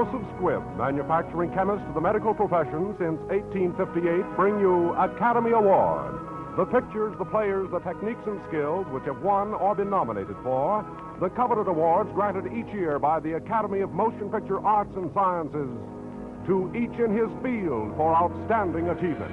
House of Squibb, manufacturing chemists to the medical profession since 1858, bring you Academy Award. The pictures, the players, the techniques and skills which have won or been nominated for the coveted awards granted each year by the Academy of Motion Picture Arts and Sciences to each in his field for outstanding achievement.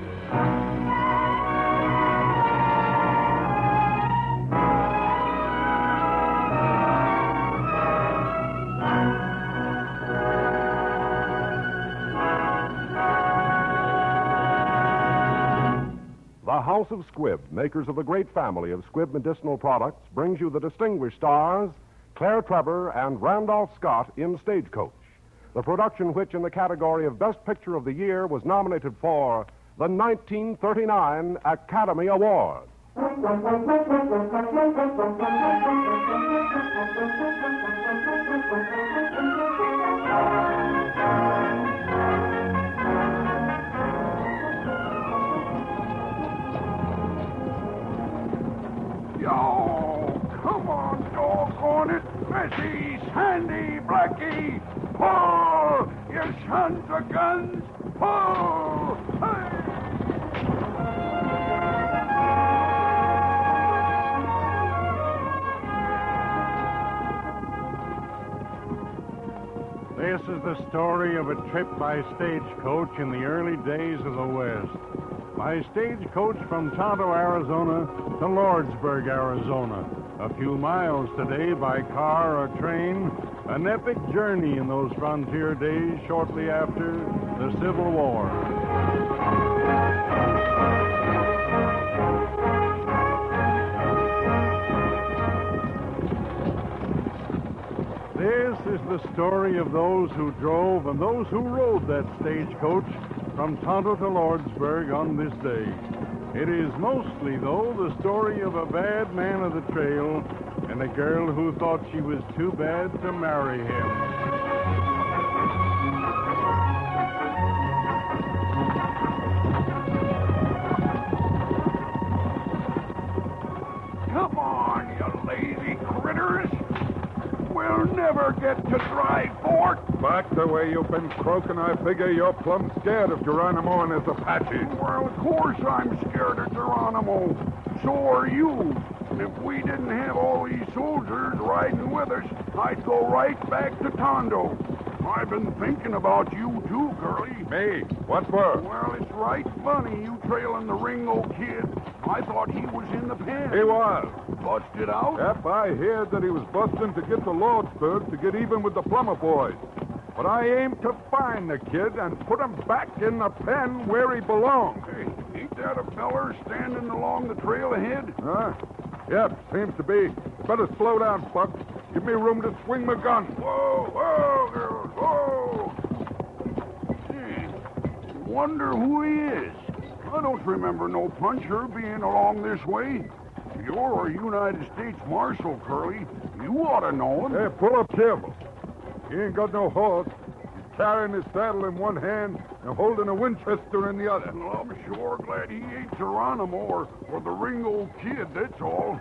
The House of Squibb, makers of the great family of Squibb medicinal products, brings you the distinguished stars Claire Trevor and Randolph Scott in Stagecoach, the production which in the category of Best Picture of the Year was nominated for the 1939 Academy Award. Yo, come on, doggone it. Missy, Sandy, Blackie, pull! You sons of guns, pull! Hey! This is the story of a trip by stagecoach in the early days of the West. By stagecoach from Tonto, Arizona to Lordsburg, Arizona. A few miles today by car or train. An epic journey in those frontier days shortly after the Civil War. This is the story of those who drove and those who rode that stagecoach from Tonto to Lordsburg on this day. It is mostly, though, the story of a bad man of the trail and a girl who thought she was too bad to marry him. Come on, you lazy critters. We'll never get to Dry Fort. Back the way you've been croaking, I figure you're plumb scared of Geronimo and his Apaches. Well, of course I'm scared of Geronimo. So are you. And if we didn't have all these soldiers riding with us, I'd go right back to Tondo. I've been thinking about you too, Curly. Me? What for? Well, it's right funny you trailing the Ringo kid. I thought he was in the pen. He was. Busted out? Yep, I heard that he was busting to get to Lordsburg to get even with the Plummer boys. But I aim to find the kid and put him back in the pen where he belongs. Hey, ain't that a feller standing along the trail ahead? Huh? Yep, seems to be. Better slow down, Buck. Give me room to swing my gun. Whoa, whoa, girls, whoa. Hey, wonder who he is. I don't remember no puncher being along this way. You're a United States Marshal, Curly. You ought to know him. Hey, pull up careful. He ain't got no horse. He's carrying his saddle in one hand and holding a Winchester in the other. Well, I'm sure glad he ain't Geronimo or the Ringo kid, that's all.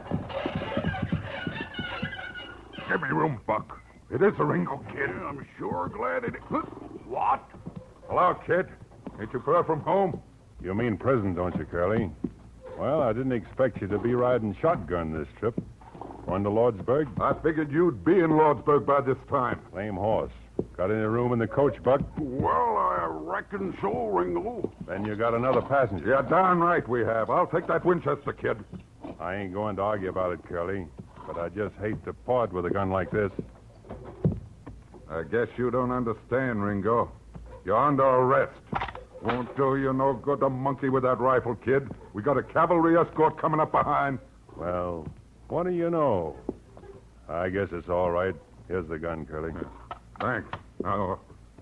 Give me room, Buck. It is the Ringo kid. Yeah, I'm sure glad it... What? Hello, kid. Ain't you far from home? You mean prison, don't you, Curly? Well, I didn't expect you to be riding shotgun this trip. Going to Lordsburg? I figured you'd be in Lordsburg by this time. Lame horse. Got any room in the coach, Buck? Well, I reckon so, Ringo. Then you got another passenger. Yeah, darn right we have. I'll take that Winchester, kid. I ain't going to argue about it, Curly, but I just hate to part with a gun like this. I guess you don't understand, Ringo. You're under arrest. Won't do you no good to monkey with that rifle, kid. We got a cavalry escort coming up behind. Well, what do you know? I guess it's all right. Here's the gun, Curly. Thanks. Now,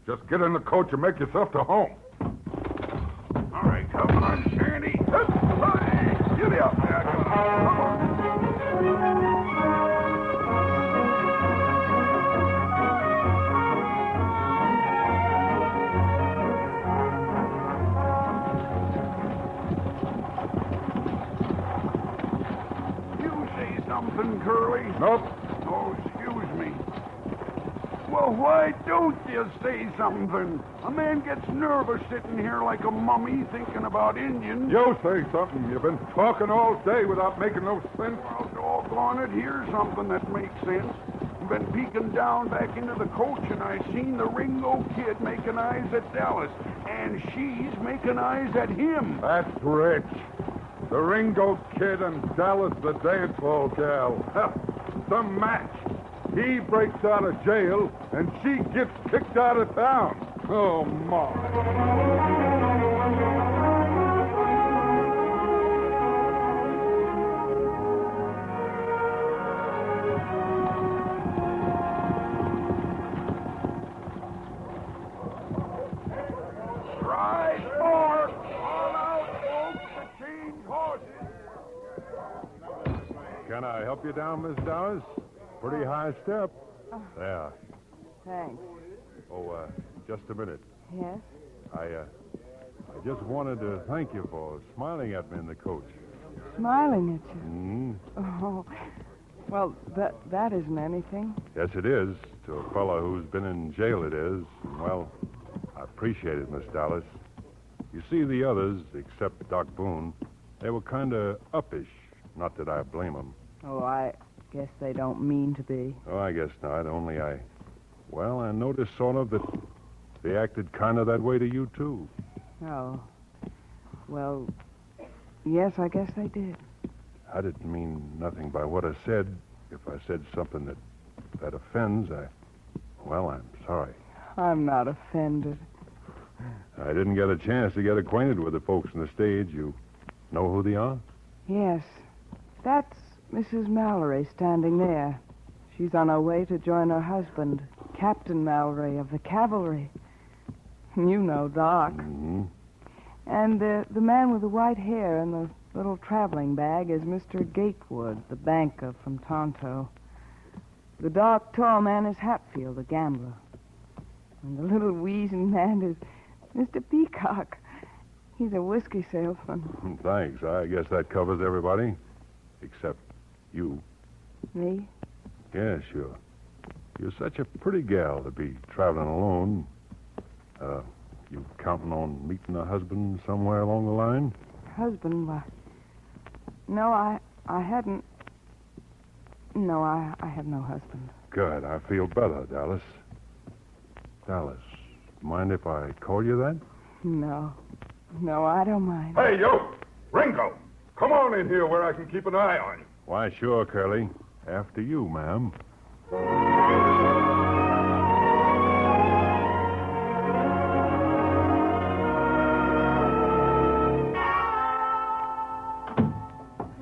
just get in the coach and make yourself to home. All right, come on, Sandy. Hey, get up there. Come on. You say something, Curly? Nope. Oh, excuse me. Well, why don't you say something? A man gets nervous sitting here like a mummy thinking about Indians. You say something. You've been talking all day without making no sense. Well, doggone it, here's something that makes sense. Been peeking down back into the coach, and I seen the Ringo kid making eyes at Dallas, and she's making eyes at him. That's rich. The Ringo kid and Dallas the dance hall gal. Some match. He breaks out of jail, and she gets kicked out of town. Oh, my. Can I help you down, Miss Dallas? Pretty high step. There. Thanks. Oh, just a minute. Yes? I just wanted to thank you for smiling at me in the coach. Smiling at you? Mm-hmm. Oh, well, that isn't anything. Yes, it is. To a fellow who's been in jail, it is. Well, I appreciate it, Miss Dallas. You see, the others, except Doc Boone, they were kind of uppish. Not that I blame them. Oh, I guess they don't mean to be. Oh, I guess not. Only I noticed sort of that they acted kind of that way to you, too. Oh. Well, yes, I guess they did. I didn't mean nothing by what I said. If I said something that offends, I'm sorry. I'm not offended. I didn't get a chance to get acquainted with the folks on the stage. You know who they are? Yes. That's Mrs. Mallory standing there. She's on her way to join her husband, Captain Mallory of the cavalry. You know Doc. Mm-hmm. And the man with the white hair and the little traveling bag is Mr. Gatewood, the banker from Tonto. The dark, tall man is Hatfield, the gambler. And the little wheezing man is Mr. Peacock. He's a whiskey salesman. Thanks. I guess that covers everybody. Except you. Me? Yeah, sure. You're such a pretty gal to be traveling alone. You counting on meeting a husband somewhere along the line? Husband? Why? No, I hadn't. No, I have no husband. Good. I feel better, Dallas. Dallas, mind if I call you that? No. No, I don't mind. Hey, you! Ringo! Come on in here where I can keep an eye on you. Why, sure, Curly. After you, ma'am.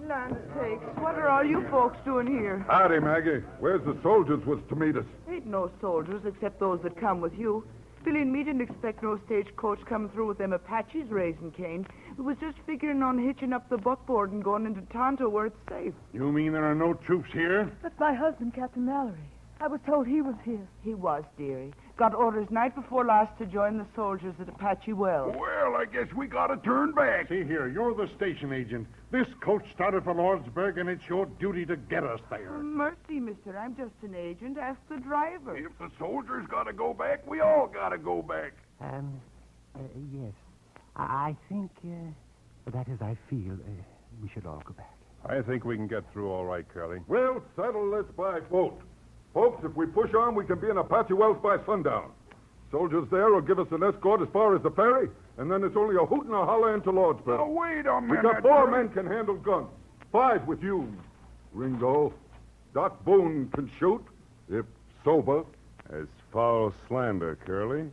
Land sakes, what are all you folks doing here? Howdy, Maggie. Where's the soldiers was to meet us? Ain't no soldiers except those that come with you. Billy and me didn't expect no stagecoach coming through with them Apaches raising Cane. We was just figuring on hitching up the buckboard and going into Tonto where it's safe. You mean there are no troops here? That's my husband, Captain Mallory. I was told he was here. He was, dearie. Got orders night before last to join the soldiers at Apache Well. Well, I guess we gotta turn back. See here, you're the station agent. This coach started for Lordsburg, and it's your duty to get us there. Mercy, mister. I'm just an agent. Ask the driver. If the soldiers gotta go back, we all gotta go back. Yes. I think, that is, I feel, we should all go back. I think we can get through all right, Curly. We'll settle this by boat. Folks, if we push on, we can be in Apache Wells by sundown. Soldiers there will give us an escort as far as the ferry, and then it's only a hoot and a holler into Lordsburg. Now, wait a We minute. got 4 men can handle guns. 5 with you, Ringo. Doc Boone can shoot, if sober. It's foul slander, Curly.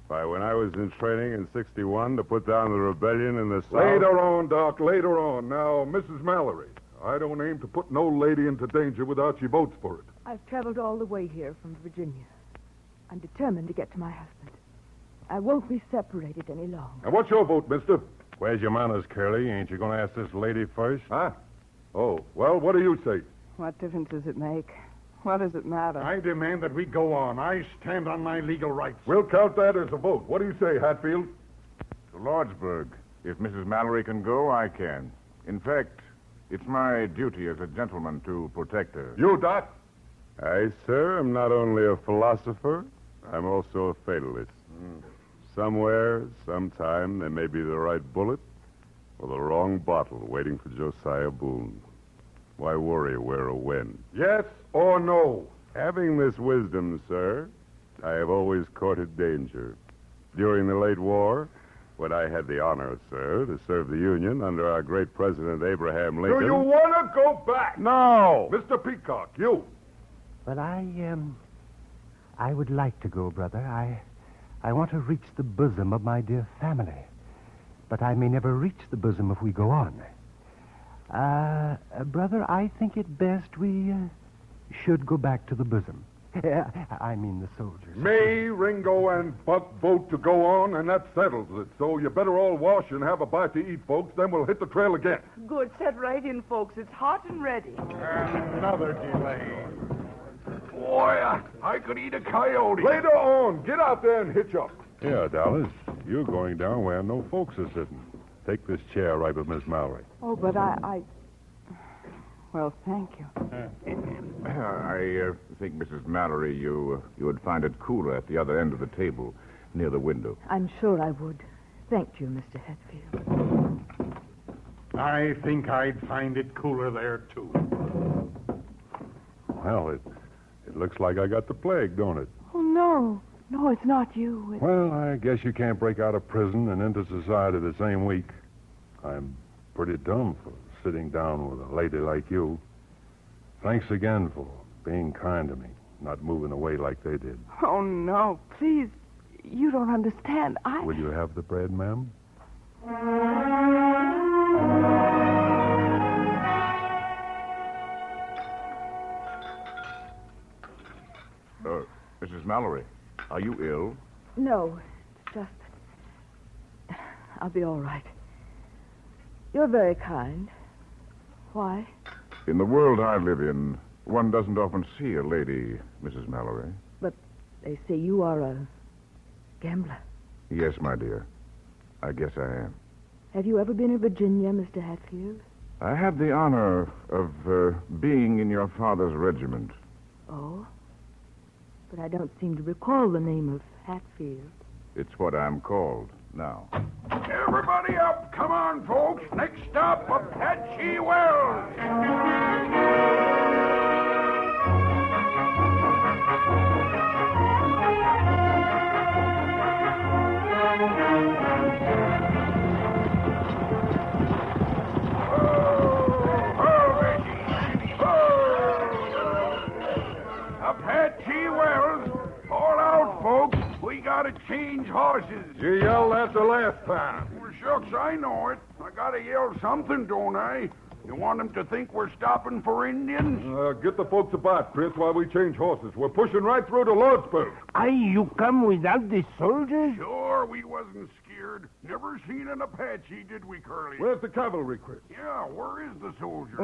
Why, when I was in training in 61 to put down the rebellion in the South... Later on, Doc, later on. Now, Mrs. Mallory, I don't aim to put no lady into danger without she votes for it. I've traveled all the way here from Virginia. I'm determined to get to my husband. I won't be separated any longer. Now, what's your vote, mister? Where's your manners, Curly? Ain't you going to ask this lady first? Huh? Oh, well, what do you say? What difference does it make? What does it matter? I demand that we go on. I stand on my legal rights. We'll count that as a vote. What do you say, Hatfield? To Lordsburg. If Mrs. Mallory can go, I can. In fact, it's my duty as a gentleman to protect her. You, Doc? I, sir, am not only a philosopher, I'm also a fatalist. Somewhere, sometime, there may be the right bullet or the wrong bottle waiting for Josiah Boone. Why worry where or when? Yes or no? Having this wisdom, sir, I have always courted danger. During the late war, when I had the honor, sir, to serve the Union under our great President Abraham Lincoln... Do you want to go back? No! Mr. Peacock, you. Well, I would like to go, brother. I want to reach the bosom of my dear family. But I may never reach the bosom if we go on. Brother, I think it best we should go back to the bosom. I mean the soldiers. Me, Ringo, and Buck vote to go on, and that settles it. So you better all wash and have a bite to eat, folks. Then we'll hit the trail again. Good. Set right in, folks. It's hot and ready. Another delay. Boy, I could eat a coyote. Later on, get out there and hitch up. Yeah, Dallas, you're going down where no folks are sitting. Take this chair right with Miss Mallory. Oh, but I... Well, thank you. I think, Mrs. Mallory, you would find it cooler at the other end of the table, near the window. I'm sure I would. Thank you, Mr. Hatfield. I think I'd find it cooler there, too. Well, it looks like I got the plague, don't it? Oh, no. No, it's not you. Well, I guess you can't break out of prison and into society the same week. I'm pretty dumb for sitting down with a lady like you. Thanks again for being kind to me, not moving away like they did. Oh, no. Please. You don't understand. Will you have the bread, ma'am? Mrs. Mallory, are you ill? No, it's just that I'll be all right. You're very kind. Why? In the world I live in, one doesn't often see a lady, Mrs. Mallory. But they say you are a gambler. Yes, my dear. I guess I am. Have you ever been in Virginia, Mr. Hatfield? I had the honor of being in your father's regiment. Oh? But I don't seem to recall the name of Hatfield. It's what I'm called now. Everybody up. Come on, folks. Next stop, Apache Wells. Apache Wells. All out, folks. We gotta change horses. You yelled that the last time. Well, shucks, I know it. I gotta yell something, don't I? You want them to think we're stopping for Indians? Get the folks about, Chris, while we change horses. We're pushing right through to Lordsburg. You come without the soldiers? Sure, we wasn't scared. Never seen an Apache, did we, Curly? Where's the cavalry, Chris? Yeah, where is the soldier?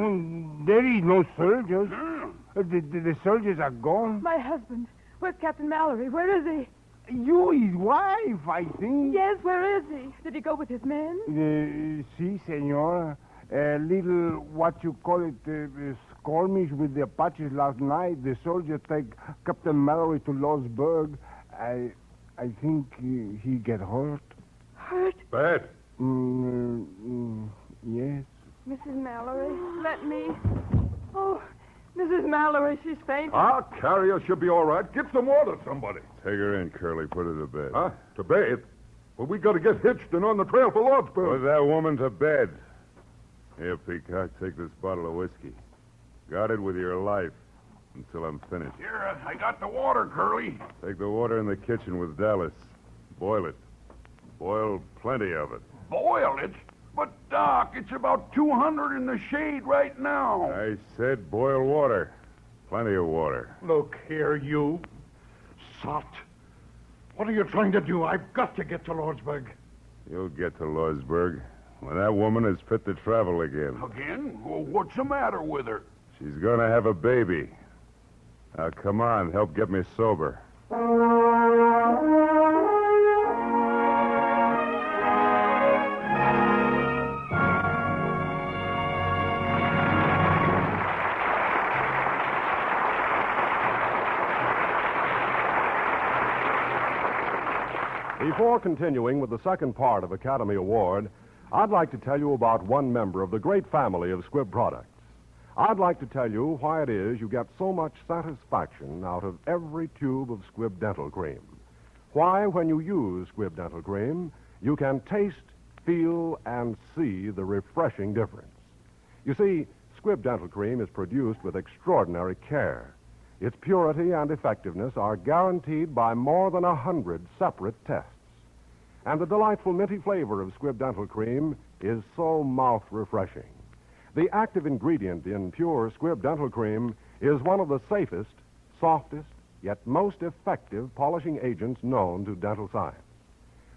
There is no soldiers. Yeah. The soldiers are gone. My husband. Where's Captain Mallory? Where is he? You, his wife, I think. Yes, where is he? Did he go with his men? Si, senora. A little, what you call it, skirmish with the Apaches last night. The soldier take Captain Mallory to Lordsburg. I think he get hurt. Hurt? Bad. Yes. Mrs. Mallory, let me. Oh, Mrs. Mallory, she's fainting. I'll carry her. She'll be all right. Get some water, somebody. Take her in, Curly. Put her to bed. Huh? To bed? Well, we got to get hitched and on the trail for Lordsburg. Put that woman to bed. Here, Peacock, take this bottle of whiskey. Guard it with your life until I'm finished. Here, I got the water, Curly. Take the water in the kitchen with Dallas. Boil it. Boil plenty of it. Boil it? But, Doc, it's about 200 in the shade right now. I said boil water. Plenty of water. Look here, you. Sot. What are you trying to do? I've got to get to Lordsburg. You'll get to Lordsburg when that woman is fit to travel again. Again? Well, what's the matter with her? She's going to have a baby. Now, come on, help get me sober. before continuing with the second part of Academy Award, I'd like to tell you about one member of the great family of Squibb products. I'd like to tell you why it is you get so much satisfaction out of every tube of Squibb Dental Cream. Why, when you use Squibb Dental Cream, you can taste, feel, and see the refreshing difference. You see, Squibb Dental Cream is produced with extraordinary care. Its purity and effectiveness are guaranteed by more than 100 separate tests. And the delightful minty flavor of Squibb Dental Cream is so mouth-refreshing. The active ingredient in pure Squibb Dental Cream is one of the safest, softest, yet most effective polishing agents known to dental science.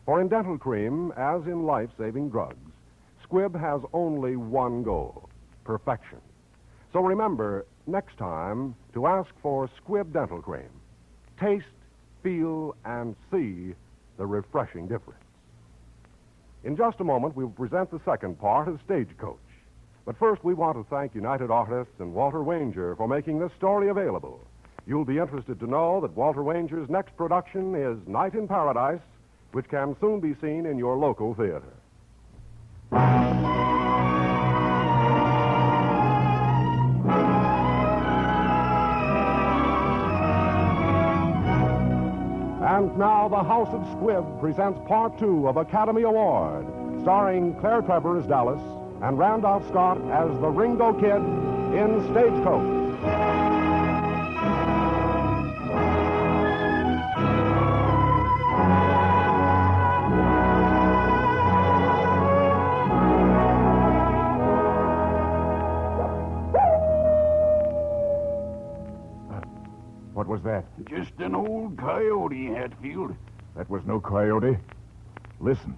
For in dental cream, as in life-saving drugs, Squibb has only one goal: perfection. So remember, next time, to ask for Squibb Dental Cream. Taste, feel, and see the refreshing difference. In just a moment, we will present the second part of Stagecoach. But first, we want to thank United Artists and Walter Wanger for making this story available. You'll be interested to know that Walter Wanger's next production is Night in Paradise, which can soon be seen in your local theater. And now the House of Squibb presents Part 2 of Academy Award, starring Claire Trevor as Dallas and Randolph Scott as the Ringo Kid in Stagecoach. What was that? Just an old coyote, Hatfield. That was no coyote. Listen.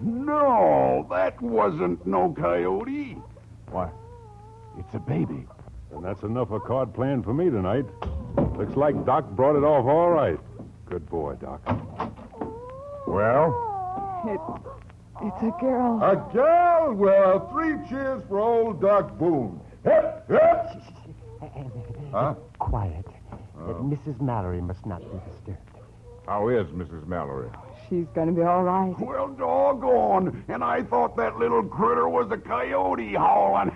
No, that wasn't no coyote. Why, it's a baby. And that's enough of card playing for me tonight. Looks like Doc brought it off all right. Good boy, Doc. Well? It's a girl. A gal? Well, 3 cheers for old Doc Boone. Hip, hip. Huh? Quiet. Mrs. Mallory must not be disturbed. How is Mrs. Mallory? She's going to be all right. Well, doggone. And I thought that little critter was a coyote howling.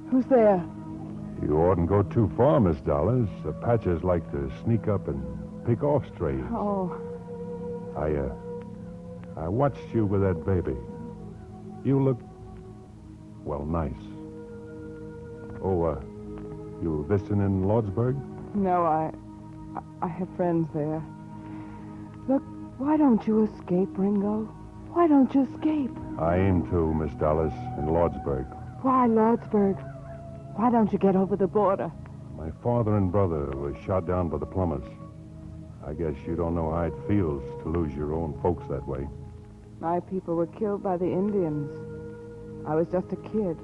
Who's there? You oughtn't go too far, Miss Dollars. The Apaches like to sneak up and pick off strays. Oh, I watched you with that baby. You look, well, nice. Oh, you visiting in Lordsburg? no, I have friends there. Look, why don't you escape, Ringo? Why don't you escape? I aim to, Miss Dollars, in Lordsburg. Why, Lordsburg? Why don't you get over the border? My father and brother was shot down by the plumbers. I guess you don't know how it feels to lose your own folks that way. My people were killed by the Indians. I was just a kid.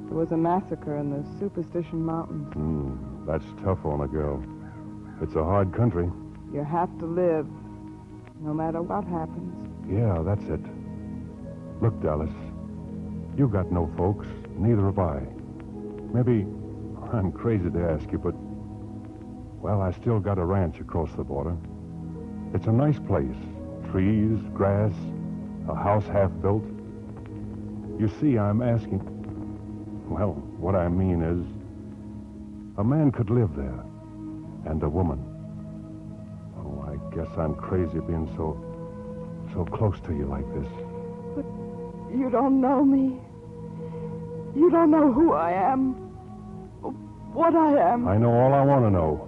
There was a massacre in the Superstition Mountains. That's tough on a girl. It's a hard country. You have to live, no matter what happens. Yeah, that's it. Look, Dallas, you got no folks, neither have I. Maybe I'm crazy to ask you, but, well, I still got a ranch across the border. It's a nice place. Trees, grass, a house half built. You see, I'm asking, well, what I mean is, a man could live there, and a woman. Oh, I guess I'm crazy being so close to you like this. But you don't know me. You don't know who I am. What I am. I know all I want to know.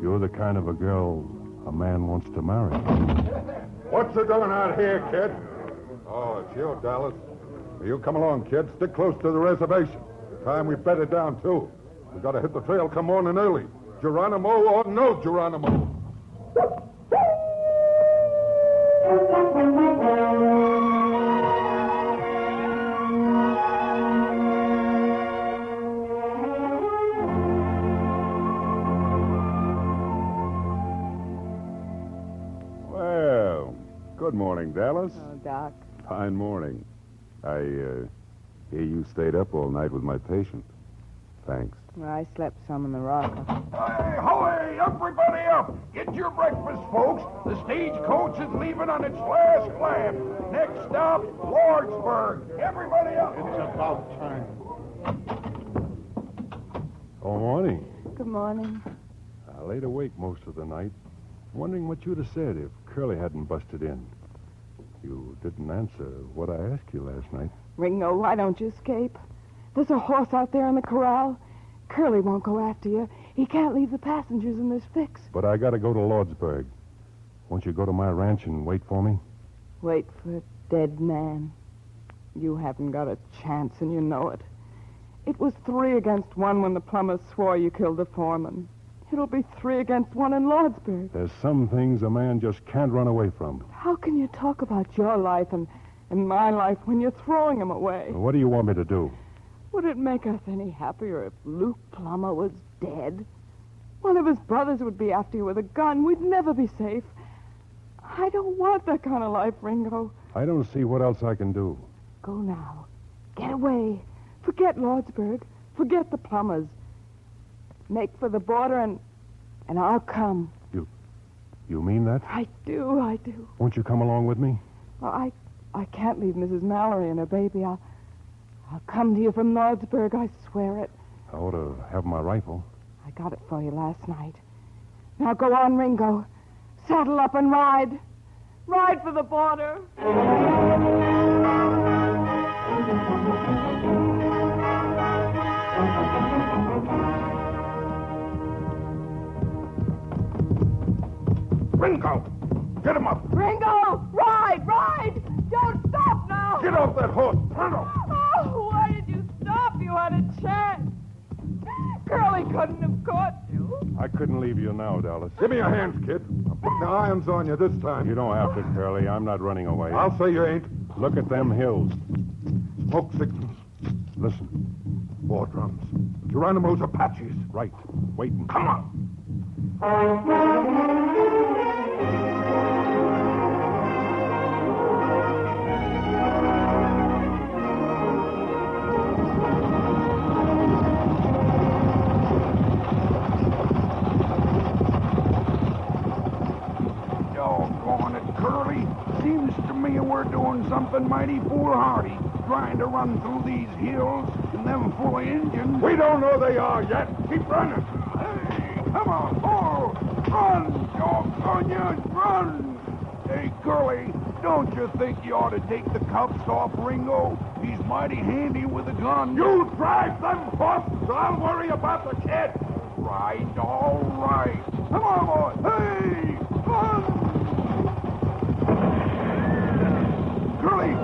You're the kind of a girl a man wants to marry. What's you doing out here, kid? Oh, it's you, Dallas. You come along, kid. Stick close to the reservation. Time we bedded down, too. We gotta hit the trail come morning early. Geronimo or no Geronimo. Good morning, Dallas. Oh, Doc. Fine morning. I hear you stayed up all night with my patient. Thanks. Well, I slept some in the rocker. Hey, hoy, everybody up! Get your breakfast, folks. The stagecoach is leaving on its last lap. Next stop, Lordsburg. Everybody up! It's about time. Oh, morning. Good morning. I laid awake most of the night, wondering what you'd have said if Curly hadn't busted in. You didn't answer what I asked you last night. Ringo, why don't you escape? There's a horse out there in the corral. Curly won't go after you. He can't leave the passengers in this fix. But I gotta go to Lordsburg. Won't you go to my ranch and wait for me? Wait for a dead man. You haven't got a chance, and you know it. It was 3 against 1 when the plumbers swore you killed the foreman. It'll be 3 against 1 in Lordsburg. There's some things a man just can't run away from. How can you talk about your life and my life when you're throwing him away? What do you want me to do? Would it make us any happier if Luke Plummer was dead? One of his brothers would be after you with a gun. We'd never be safe. I don't want that kind of life, Ringo. I don't see what else I can do. Go now. Get away. Forget Lordsburg. Forget the Plumbers. Make for the border and I'll come. You mean that? I do. Won't you come along with me? Well, I can't leave Mrs. Mallory and her baby. I'll come to you from Lordsburg, I swear it. I ought to have my rifle. I got it for you last night. Now go on, Ringo. Saddle up and ride. Ride for the border. Ringo! Get him up! Ringo! Ride! Don't stop now! Get off that horse! Pronto! Oh, why did you stop? You had a chance. Curly couldn't have caught you. I couldn't leave you now, Dallas. Give me your hands, kid. I'll put the irons on you this time. You don't have to, Curly. I'm not running away. I'll say you ain't. Look at them hills. Smoke signals. Listen. War drums. Geronimo's Apaches. Right. Waiting. Come on! Doggone it, Curly. Seems to me we're doing something mighty foolhardy, trying to run through these hills and them full of Indians. We don't know they are yet. Keep running. Hey, come on. Oh, run, doggone you, run. Hey, Curly, don't you think you ought to take the cuffs off Ringo? He's mighty handy with a gun. You drive them horses. I'll worry about the kid. Right, all right. Come on, boy. Hey, run. Curly,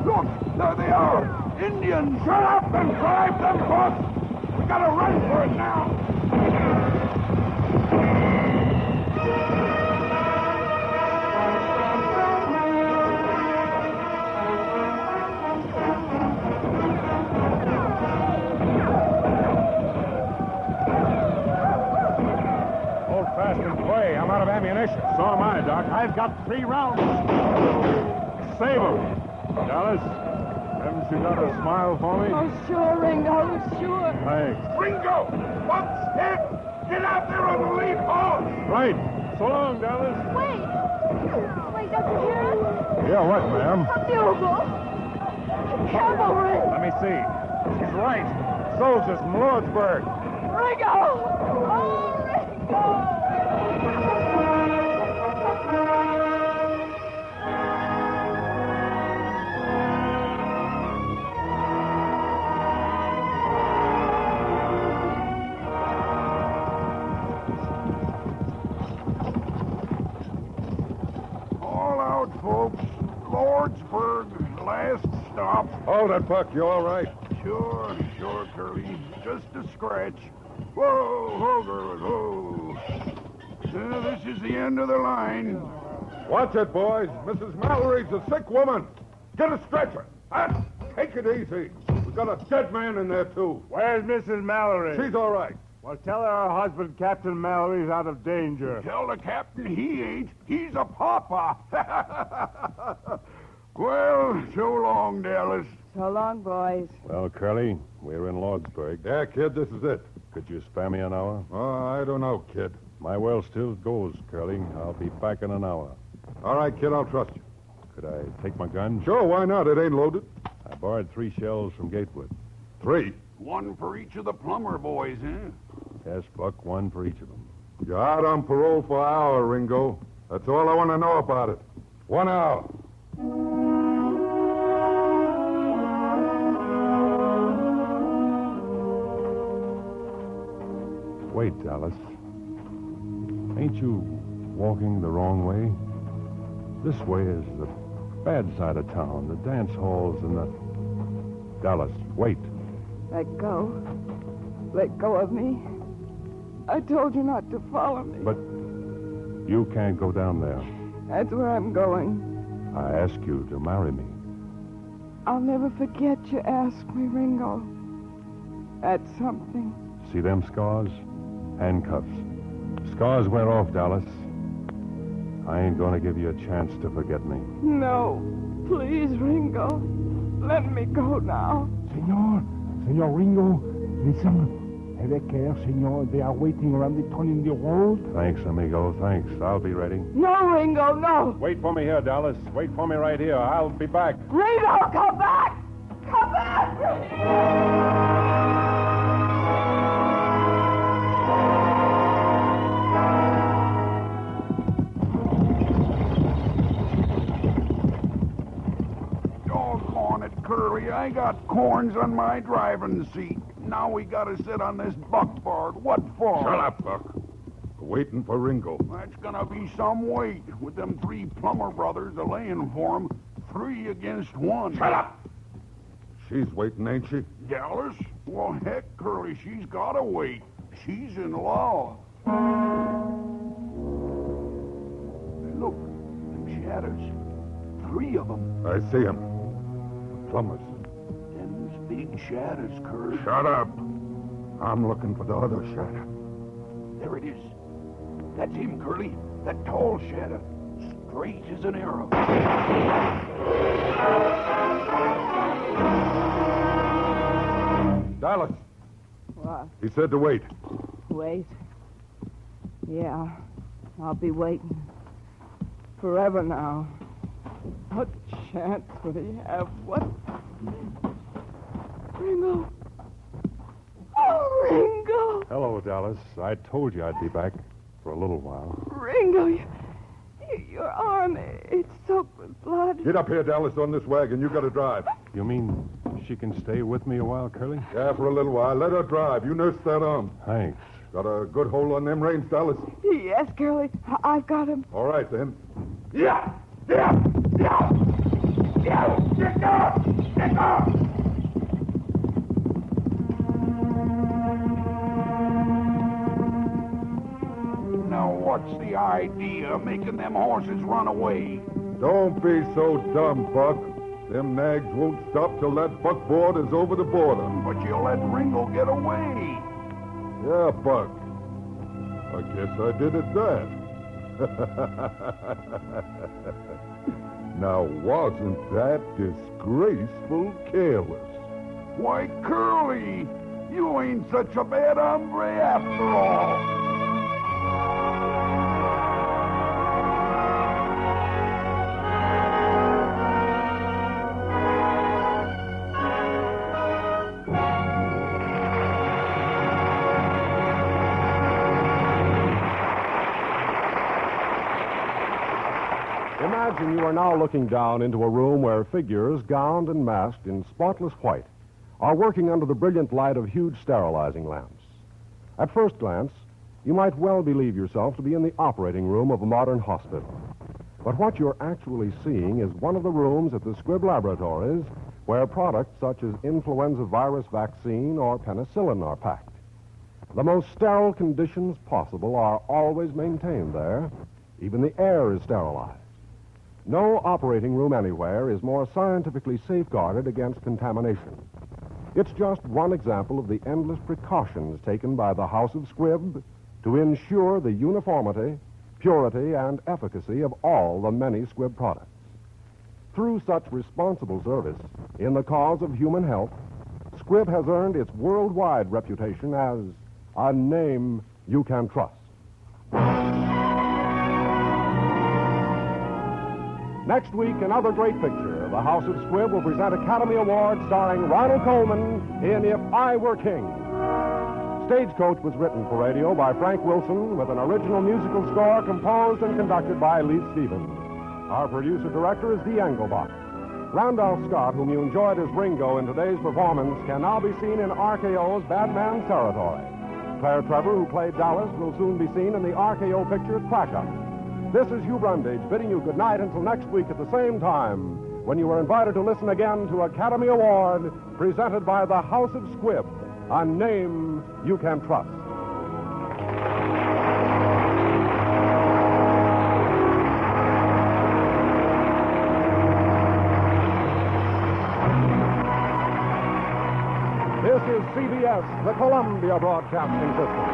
look, there they are. Indians. Shut up and drive them horses. We gotta run for it now. Hold fast and play. I'm out of ammunition. So am I, Doc. I've got 3 rounds. Save 'em. Dallas, haven't you got a smile for me? Oh, sure, Ringo, sure. Thanks. Ringo, what's hit? Get out there on the lead horse. Right. So long, Dallas. Wait, don't you hear us? Yeah, what, ma'am? A bugle. Cavalry. Let me see. She's right. Soldiers from Lordsburg. Ringo! Oh, Ringo! All out, folks. Lordsburg, last stop. Hold it, Buck. You all right? Sure, Curly. Just a scratch. Whoa, girls, whoa. This is the end of the line. Watch it, boys. Mrs. Mallory's a sick woman. Get a stretcher. Take it easy. We've got a dead man in there, too. Where's Mrs. Mallory? She's all right. Well, tell her husband, Captain Mallory's out of danger. Tell the captain he ain't. He's a papa. Well, so long, Dallas. So long, boys. Well, Curly, we're in Lordsburg. Yeah, kid, this is it. Could you spare me an hour? I don't know, kid. My well still goes, Curly. I'll be back in an hour. All right, kid, I'll trust you. Could I take my gun? Sure, why not? It ain't loaded. I borrowed 3 shells from Gatewood. 3. One for each of the plumber boys, eh? Yes, Buck, 1 for each of them. You're out on parole for an hour, Ringo. That's all I want to know about it. 1 hour. Wait, Dallas. Ain't you walking the wrong way? This way is the bad side of town, the dance halls and the... Dallas, wait. Let go. Let go of me. I told you not to follow me. But you can't go down there. That's where I'm going. I ask you to marry me. I'll never forget you asked me, Ringo. That's something. See them scars? Handcuffs. Scars wear off, Dallas. I ain't gonna give you a chance to forget me. No. Please, Ringo. Let me go now. Senor Ringo, listen. Take care, senor. They are waiting around the turn in the road. Thanks, amigo. Thanks. I'll be ready. No, Ringo, no. Wait for me here, Dallas. Wait for me right here. I'll be back. Ringo, come back! Come back! Doggone it, Curly. I got corns on my driving seat. Now we gotta sit on this buckboard. What for? Shut up, Buck. We're waiting for Ringo. That's gonna be some weight with them 3 plumber brothers a-laying for him. 3 against 1. Shut up! She's waiting, ain't she? Dallas? Well, heck, Curly, she's gotta wait. She's in law. Look, them shadows. 3 of them. I see him. Plumbers. Them's big shadows, Curly. Shut up. I'm looking for the other shadow. There it is. That's him, Curly. That tall shadow. Straight as an arrow. Dallas. What? He said to wait. Wait. Yeah, I'll be waiting. Forever now. What chance would he have? What? Ringo. Oh, Ringo. Hello, Dallas. I told you I'd be back for a little while. Ringo, your arm, it's soaked with blood. Get up here, Dallas, on this wagon. You got to drive. You mean she can stay with me a while, Curly? Yeah, for a little while. Let her drive. You nurse that arm. Thanks. Got a good hold on them reins, Dallas? Yes, Curly. I've got him. All right, then. Yeah! Yeah! Yeah! Yeah! Get up! Get up! Now, what's the idea of making them horses run away? Don't be so dumb, Buck. Them nags won't stop till that buckboard is over the border. But you'll let Ringo get away. Yeah, Buck. I guess I did at that. Now, wasn't that disgraceful careless? Why, Curly, you ain't such a bad hombre after all. Imagine you are now looking down into a room where figures, gowned and masked in spotless white, are working under the brilliant light of huge sterilizing lamps. At first glance, you might well believe yourself to be in the operating room of a modern hospital. But what you're actually seeing is one of the rooms at the Squibb laboratories where products such as influenza virus vaccine or penicillin are packed. The most sterile conditions possible are always maintained there. Even the air is sterilized. No operating room anywhere is more scientifically safeguarded against contamination. It's just one example of the endless precautions taken by the House of Squibb to ensure the uniformity, purity, and efficacy of all the many Squibb products. Through such responsible service in the cause of human health, Squibb has earned its worldwide reputation as a name you can trust. Next week, another great picture. The House of Squibb will present Academy Award starring Ronald Colman in If I Were King. Stagecoach was written for radio by Frank Wilson with an original musical score composed and conducted by Lee Stevens. Our producer-director is Dee Engelbach. Randolph Scott, whom you enjoyed as Ringo in today's performance, can now be seen in RKO's Batman's Territory. Claire Trevor, who played Dallas, will soon be seen in the RKO picture Crack Up. This is Hugh Brundage bidding you good night until next week at the same time, when you are invited to listen again to Academy Award presented by the House of Squibb, a name you can trust. This is CBS, the Columbia Broadcasting System.